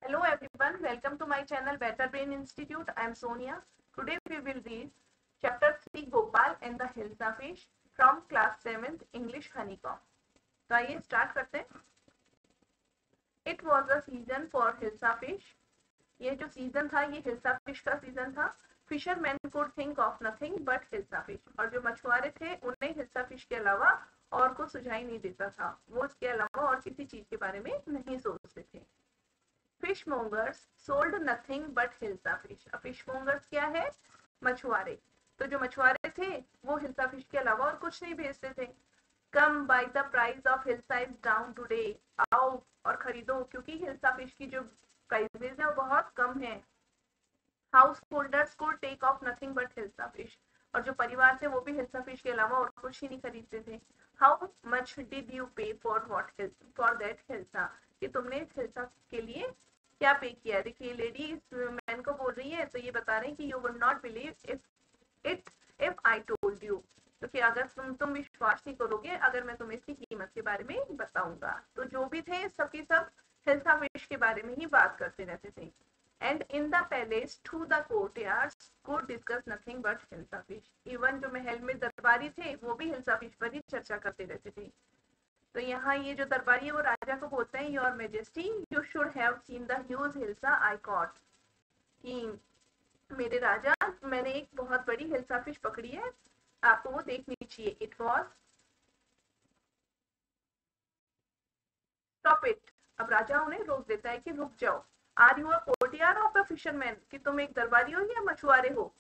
Hello everyone, welcome to my channel Better Brain Institute. I am Sonia. Today we will read chapter 3 Gopal and the Hilsa Fish from class 7th English Honeycomb. तो आइए start करते हैं. It was a season for Hilsa fish. ये जो season था ये hilsa fish का season था. Fishermen could think of nothing but Hilsa fish. और जो मछुआरे थे उन्हें हिल्सा फिश के अलावा और कुछ सुझाई नहीं देता था. वो इसके अलावा और किसी चीज के बारे में नहीं सोचते थे. Fishmongers sold nothing but Hilsa fish. अब fishmongers क्या है? मछुआरे. तो जो मछुआरे थे वो हिल्सा फिश के अलावा और कुछ नहीं बेचते थे. Come buy the price of Hilsa is down today. आओ और खरीदो क्योंकि हिल्सा फिश की जो प्राइसेस है वो बहुत कम है. Householders could take off nothing but Hilsa fish. और जो परिवार थे वो भी हिल्सा फिश के अलावा और कुछ ही नहीं खरीदते थे. How much did you pay for that Hilsa? कि तुमने इस हिल्सा के लिए क्या पे किया. देखिए लेडी इस मैन को बोल रही है तो ये बता रहे हैं कि you would not believe if I told you. तो कि अगर तुम विश्वास नहीं करोगे अगर मैं तुम्हें इसकी कीमत के बारे में बताऊंगा. तो जो भी थे सबके सब हिल्सा फिश के बारे में ही बात करते रहते थे. And in the palace to the courtyards could discuss nothing but hilsa fish. Even जो महल में दरबारी थे वो भी हिल्सा फिश पर ही चर्चा करते रहते थे. तो यहाँ ये जो दरबारी है वो राजा को बोलते हैं your majesty you should have seen the huge hilsa I cot. कि मेरे राजा मैंने एक बहुत बड़ी हिल्सा फिश पकड़ी है आपको वो देखनी चाहिए. It was stop it. अब राजा उन्हें रोक देता है कि रुक जाओ. Are you a courtier of a fisherman. कि तुम एक दरबारी हो या मछुआरे हो.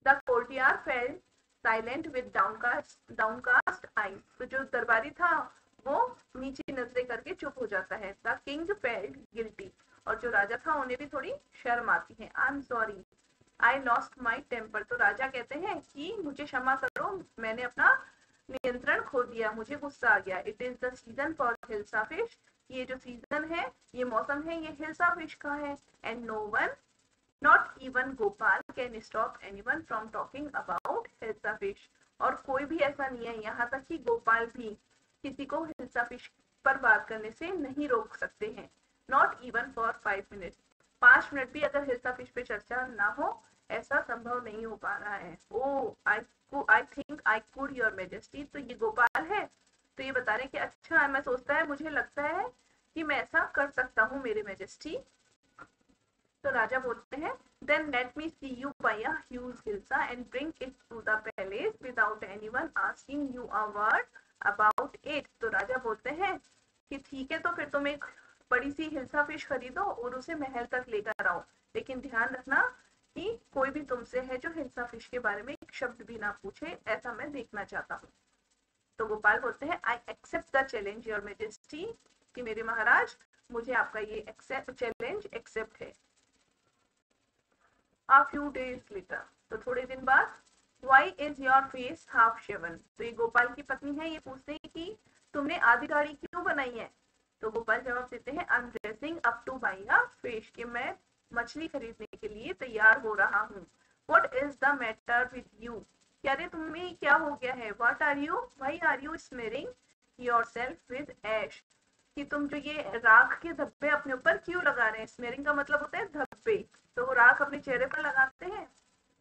The courtier felt silent with downcast eyes. तो जो दरबारी था वो नीचे नजरें करके चुप हो जाता है. The king felt guilty. और जो राजा था उन्हें भी थोड़ी शर्म आती है. I am sorry I lost my temper. तो राजा कहते हैं कि मुझे क्षमा करो मैंने अपना नियंत्रण खो दिया मुझे गुस्सा आ गया. It is the season for hilsa fish. ये जो सीजन है ये मौसम है ये हिल्सा फिश का है. And no one Not even Gopal can stop anyone from talking about hilsa fish. और कोई भी ऐसा नहीं है यहाँ तक कि गोपाल भी किसी को हिल्सा फिश पर बात करने से नहीं रोक सकते हैं. Not even for 5 minutes. 5 minute भी अगर हिल्सा फिश पे चर्चा ना हो ऐसा संभव नहीं हो पा रहा है. I think I could your majesty. तो ये गोपाल है तो ये बता रहे हैं कि अच्छा मैं सोचता है मुझे लगता है कि मैं ऐसा कर सकता हूँ मेरे मेजेस्टी. तो राजा बोलते हैं then let me see you buy a huge hilsa and bring it to the palace without anyone asking you a word about it. तो राजा बोलते हैं कि ठीक है तो फिर तुम एक बड़ी सी हिल्सा फिश खरीदो और उसे महल तक लेकर आओ लेकिन ध्यान रखना कि कोई भी तुमसे है जो हिल्सा फिश के बारे में एक शब्द भी ना पूछे ऐसा मैं देखना चाहता हूँ. तो गोपाल बोलते हैं I accept the challenge your majesty. कि मेरे महाराज मुझे आपका ये चैलेंज एक्सेप्ट है. A few days later. तो थोड़े दिन बाद Why is your face half shaven? तो ये गोपाल की पत्नी है ये पूछते हैं कि तुमने आधी दाढ़ी क्यों बनाई है. तो गोपाल जवाब देते हैं I'm dressing up to buy a fish. कि मैं मछली खरीदने के लिए तैयार हो रहा हूँ. What is the matter with you? क्या रे तुम्हें क्या हो गया है. What are you? Why are you smearing yourself with ash? कि तुम जो ये राख के धब्बे अपने ऊपर क्यों लगा रहे हैं. स्मेरिंग का मतलब होता है धब्बे. तो वो राख अपने चेहरे पर लगाते हैं.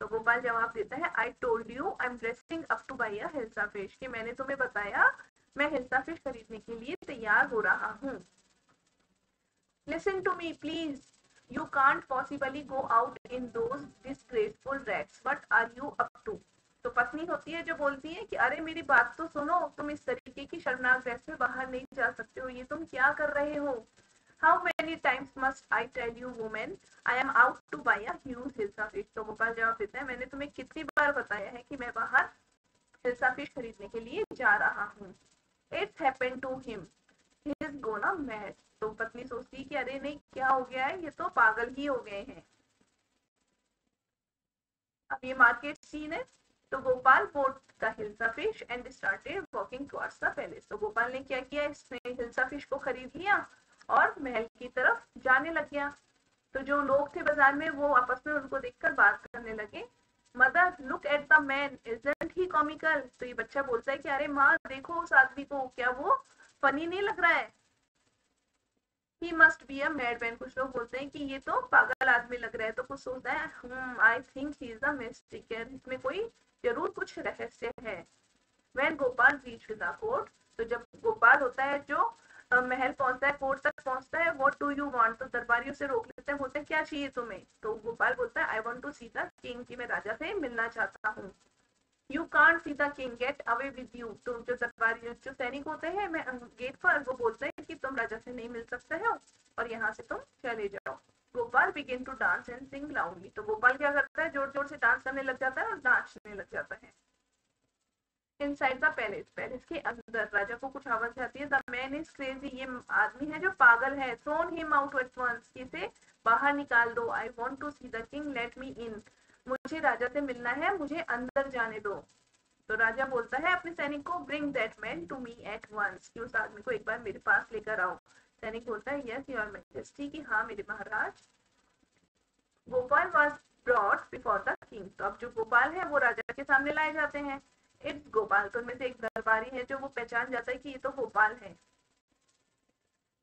तो गोपाल जवाब देता है I told you I am dressing up to buy a hilsa fish. कि मैंने तुम्हें बताया मैं हिल्सा फिश खरीदने के लिए तैयार हो रहा हूँ. Listen to me please you can't possibly go out in those disgraceful rags. What are you up to. तो पत्नी होती है जो बोलती है कि अरे मेरी बात तो सुनो तुम इस तरीके की शर्मनाक ड्रेस में बाहर नहीं जा सकते हो. ये तुम क्या कर रहे हो. How many times must I tell you woman I am out to buy a huge hilsa fish. तो गोपाल जवाब देता है मैंने तुम्हें कितनी बार बताया है कि मैं बाहर हिल्सा फिश खरीदने के लिए जा रहा हूँ. It's happened to him. He is gone mad. तो पत्नी सोचती है कि अरे नहीं क्या हो गया है ये तो पागल ही हो गए हैं. अब ये मार्केट सीन है. तो Gopal bought the hilsa fish and started walking towards the palace. तो गोपाल ने क्या किया इसने हिल्सा फिश को खरीद लिया और महल की तरफ जाने लग गया. तो जो लोग थे बाजार में वो आपस में उनको देखकर बात करने लगे. Mother look at the man isn't he comical. तो ये बच्चा बोलता है कि अरे माँ देखो उस आदमी को क्या वो फनी नहीं लग रहा है. He must be a madman, कुछ लोग बोलते हैं कि ये तो पागल आदमी लग रहा है, तो कुछ सोचता है I think he is a mistake, इसमें कोई जरूर कुछ रहस्य है। When Gopal reached the court, तो जब गोपाल होता है जो महल पहुंचता है, कोर्ट तक पहुंचता है, what do you want, तो दरबारी उसे रोक लेते हैं, बोलते हैं क्या चाहिए तुम्हें, तो गोपाल बोलता है I want to see the king, कि मैं राजा से मिलना चाहता हूँ। You can't see the king, get away with you, तो जो दरबारी जो सैनिक होते हैं मैं गेट पर, वो बोलते हैं कि तुम राजा से नहीं मिल सकते हो और यहाँ से तुम चले जाओ। Gopal begin to dance and sing loudly, तो गोपाल क्या करता है, जोर जोर से डांस करने लग जाता है और नाचने लग जाता है। इनसाइड द पैलेस, पैलेस के अंदर राजा को कुछ आवाज आती है, द मैन इज क्रेजी, ये आदमी है जो पागल है, thrown him out at once, इसे बाहर निकाल दो, I want to see the king, let me in, मुझे राजा से मिलना है, मुझे अंदर जाने दो। तो राजा बोलता है अपने सैनिक को, bring that man to me at once, कि उस आदमी को एक बार मेरे पास लेकर आओ। सैनिक बोलता है यस योर मैजेस्टी, कि हाँ मेरे महाराज। Gopal was brought before the king, तो अब जो गोपाल है वो राजा के सामने लाए जाते हैं। इट्स गोपाल, तो उनमें से एक दरबारी है जो वो पहचान जाता है कि ये तो गोपाल है।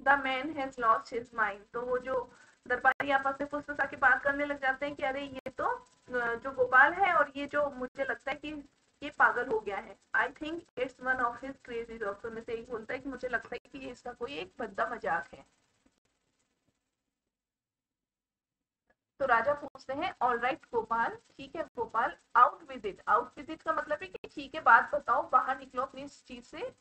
The man has lost his mind, तो वो जो दरबारी आपस में फुसफुसा के बात करने लग जाते हैं कि अरे ये तो जो गोपाल है और ये जो मुझे लगता है कि ये पागल हो गया है। I think it's one of his crazy jokes, में से एक बोलता है कि मुझे लगता है कि ये इसका कोई एक भद्दा मजाक है। तो राजा पूछते हैं ऑल राइट गोपाल, ठीक है Gopal, out with it, out with it का मतलब है कि ठीक है बात बताओ, बाहर निकलो अपनी इस चीज से।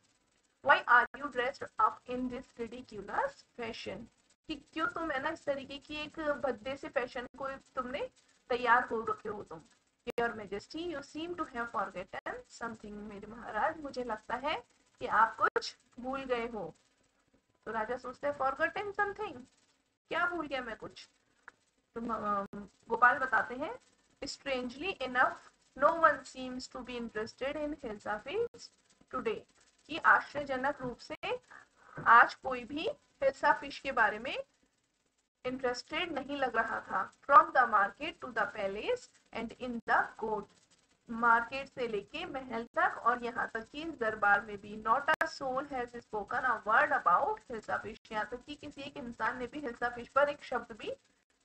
Why are you dressed up in this ridiculous fashion, कि क्यों तुम है ना इस तरीके की एक भद्दे से फैशन को तुमने तैयार हो रखे हो तुम। Your majesty you seem to have forgotten something, मेरे महाराज मुझे लगता है कि आप कुछ भूल गए हो। तो राजा सोचते हैं फॉरगेटन समथिंग, क्या भूल गया मैं कुछ। तो गोपाल बताते हैं, strangely enough no one seems to be interested in hilsa fish today, कि आश्चर्यजनक रूप से आज कोई भी हिल्सा फिश के बारे में इंटरेस्टेड नहीं लग रहा था। From the market to the palace and in the court, market से लेके महल तक और यहाँ तक कि दरबार में भी, not a soul has spoken a word about hilsa fish, यहाँ तक कि किसी एक इंसान ने भी हिल्सा फिश पर एक शब्द भी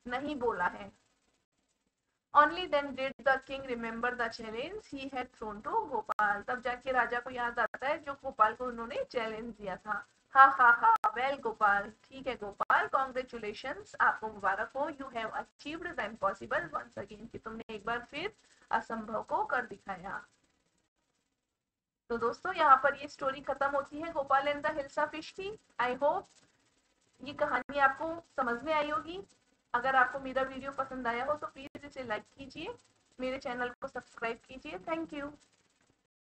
नहीं बोला है। Only then did the king remember the challenge he had thrown to Gopal, तब जाके राजा को याद आता है जो गोपाल को उन्होंने चैलेंज दिया था। हा हा हा, वेल गोपाल, ठीक है गोपाल, कॉन्ग्रेचुलेशंस, आपको मुबारक हो, you have achieved the impossible once again, कि तुमने एक बार फिर असंभव को कर दिखाया। तो दोस्तों यहाँ पर ये स्टोरी खत्म होती है Gopal and the hilsa fish की। आई होप ये कहानी आपको समझ में आई होगी। अगर आपको मेरा वीडियो पसंद आया हो तो प्लीज इसे लाइक कीजिए, मेरे चैनल को सब्सक्राइब कीजिए। Thank you.